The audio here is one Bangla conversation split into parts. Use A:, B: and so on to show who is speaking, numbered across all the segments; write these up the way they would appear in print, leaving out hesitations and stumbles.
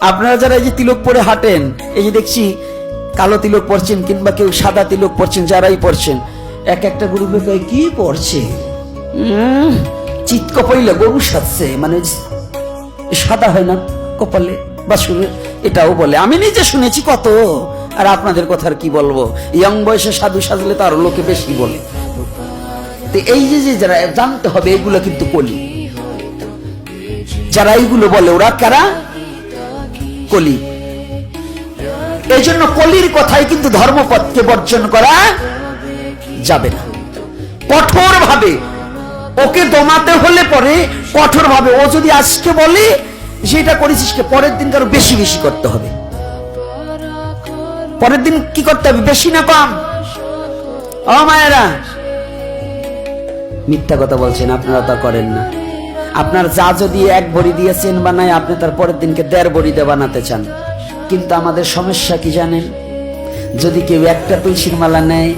A: আপনারা যারা এই যে তিলক পরে হাঁটেন, এই যে দেখছি কালো তিলক পরছেন কিংবা কেউ সাদা তিলক পরছেন, যারাই পরছেন এক একটা গ্রুপে কয় কি পরছে, চিত কপাইলে গরু সাজছে, মানে সাদা হয় না কপালে বাসুরে, এটাও বলে। আমি নিজে শুনেছি কত, আর আপনাদের কথা আর কি বলবো। ইয়ং বয়সে সাধু সাজলে তো আরো লোকে বেশি বলে। তো এই যে যারা জানতে হবে, এগুলো কিন্তু কলি। যারা এইগুলো বলে ওরা কারা? কলি। এই জন্য কলির কথাই কিন্তু ধর্মপথকে বর্জন করা যাবে না। কঠোর ভাবে ওকে দমাতে হলে পরে কঠোর ভাবে, ও যদি আজকে বলে যেটা করেছিস পরের দিন কারো বেশি বেশি করতে হবে। পরের দিন কি করতে হবে? বেশি না কম? ও মায়েরা, মিথ্যা কথা বলছেন, আপনারা তা করেন না। আপনার যা যদি এক ভরি দিয়েছেন বানায়, আপনি তার পরের দিনকে 1.5 ভরিতে বানাতে চান। কিন্তু আমাদের সমস্যা কি জানেন? যদি কেউ একটা তুলসীর মালা নেয়,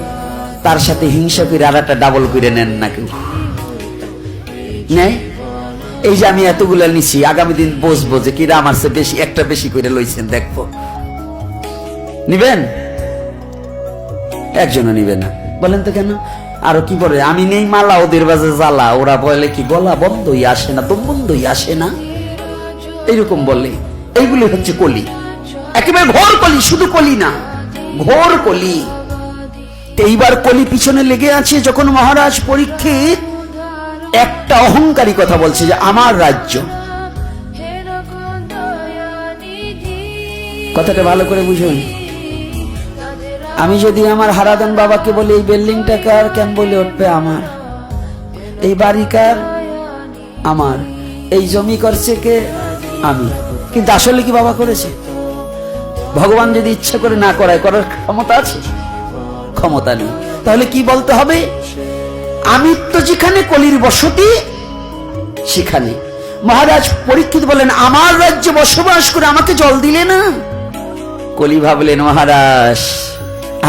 A: তার সাথে হিংসা করে আর একটা ডাবল করে নেন না কেউ নেয়। এই যে আমি এতগুলা নিছি, আগামী দিন বসবো যে কিরা আমার চেয়ে বেশি, একটা বেশি করে লইছেন, দেখবো। নিবেন? একজনও নিবে না। বলেন তো কেন? আরো কি বলে, আমি নেই মালা, ওদের বাজে জ্বালা। ওরা বলে কি গলা বন্ধই আসে না, দম বন্ধই আসে না, এইরকম বলে। এইগুলি হচ্ছে কলি, একেবারে ঘোর কলি। শুধু কলি না, ঘোর কলি। এইবার কলি পিছনে লেগে আছে যখন মহারাজ পরীক্ষিত একটা অহংকারী কথা বলছে যে আমার রাজ্য। কথাটা ভালো করে বুঝুন। আমি যদি আমার হারাধন বাবাকে বলি এই বিল্ডিংটা কার, কেন বলে উঠবে আমার, এই বাড়ি কার, আমার, এই জমি করছে কে, আমি। কিন্তু আসলে কি বাবা করেছে? ভগবান যদি ইচ্ছা করে না করায়, করার ক্ষমতা আছে? ক্ষমতা নেই। তাহলে কি বলতে হবে? আমি তো যেখানে কলির বসতি সেখানে। মহারাজ পরীক্ষিত বলেন আমার রাজ্যে বসবাস করে আমাকে জল দিলে না। কলি ভাবলেন মহারাজ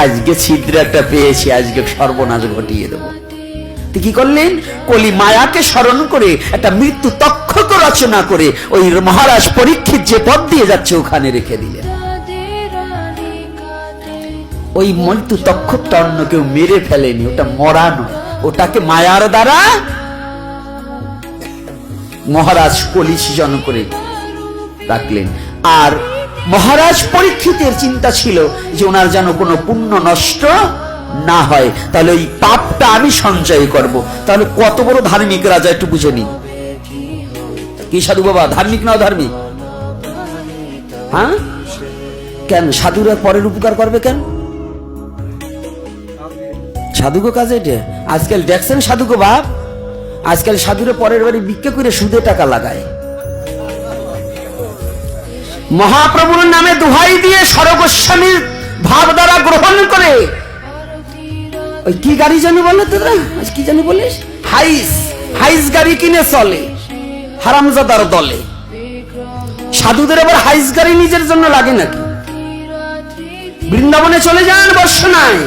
A: আজকে ছিদ্র একটা পেয়েছি, আজকে সর্বনাশ ঘটিয়ে দেব। কি করলেন? কলি মায়াকে স্মরণ করে একটা মৃত্যু তক্ষক রচনা করে ওই মহারাজ পরীক্ষিত যে পথ দিয়ে যাচ্ছে ওখানে রেখে দিলেন। ওই মৃত্যু তক্ষকটা অন্য কেউ মেরে ফেলেনি, ওটা মরা নয়, ওটাকে মায়ার দ্বারা মহারাজ কলি সৃজন করে রাখলেন। আর মহারাজ পরীক্ষিতের চিন্তা ছিল যে ওনার যেন কোনো পুণ্য নষ্ট না হয়, তাহলে ওই পাপটা আমি সঞ্চয় করব। তাহলে কত বড় ধার্মিক রাজা একটু বুঝে নিন। কি সাধু বাবা ধার্মিক না ধার্মিক? হ্যাঁ, কেন সাধুরা পরের উপকার করবে কেন? সাধুগো কাজে এটা আজকাল দেখছেন। সাধুগো বাপ আজকাল সাধুরা পরের বাড়ি ভিক্ষা করে সুদে টাকা লাগায়। মহাপ্রভুর নামে দোহাই দিয়ে সরগোস্বামীর ভাব দ্বারা গ্রহণ করে ওই কি গাড়ি জানি বলে তোরা, কি জানি বলিস, হাইস গাড়ি কিনে চলে হারামজাদার দলে। সাধুদের আবার হাইস গাড়ি নিজের জন্য লাগে নাকি? বৃন্দাবনে চলে যান বর্ষনায়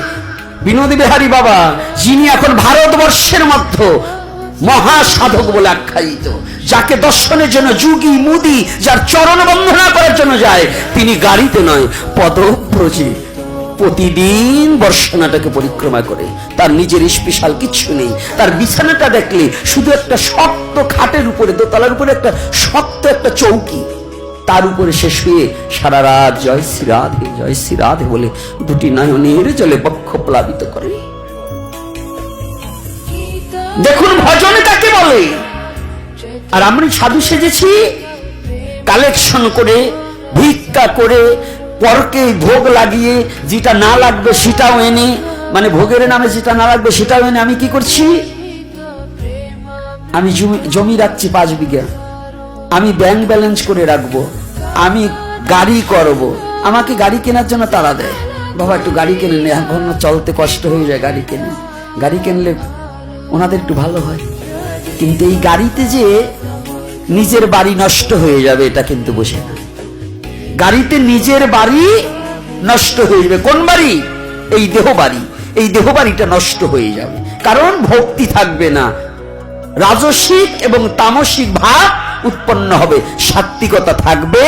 A: বিনোদী বিহারী বাবা, যিনি এখন ভারতবর্ষের মধ্যে মহাসাধক বলে আখ্যায়িত, যাকে দর্শনের জন্য যুগী মুদি যার চরণ বন্দনা করার জন্য যায়, তিনি গাড়িতে নয় পদব্রজে প্রতিদিন বর্ষনাটাকে পরিক্রমা করে। তার নিজের স্পেশাল কিছু নেই। তার বিছানাটা দেখলে শুধু একটা শক্ত খাটের উপরে, দোতলার উপরে একটা শক্ত একটা চৌকি, তার উপরে সে শুয়ে সারা রাত জয় শ্রী রাধে বলে দুটি নয়নের জলে বক্ষ প্লাবিত করে। দেখুন ভজন কাকে বলে। আর আমরা সাধু সেজেছি কালেকশন করে, ভিক্ষা করে, পরকে ভোগ লাগিয়ে, যেটা না লাগবে সেটাও এনে, মানে ভোগের নামে যেটা না লাগবে সেটাও এনে আমি কি করছি? আমি জমি রাখছি 5 বিঘা, আমি ব্যাংক ব্যালেন্স করে রাখবো, আমি গাড়ি করব। আমাকে গাড়ি কেনার জন্য তাড়া দেয়, বাবা একটু গাড়ি কিনে নে, এখন চলতে কষ্ট হয়ে যায়, গাড়ি কেনে। গাড়ি কিনলে ওনাদের একটু ভালো হয়, কিন্তু এই গাড়িতে যে নিজের বাড়ি নষ্ট হয়ে যাবে এটা কিন্তু বোঝে না। গাড়িতে নিজের বাড়ি নষ্ট হয়ে যাবে। কোন বাড়ি? এই দেহ বাড়ি। এই দেহ বাড়িটা নষ্ট হয়ে যাবে, কারণ ভক্তি থাকবে না, রাজসিক এবং তামসিক ভাব উৎপন্ন হবে, সাত্ত্বিকতা থাকবে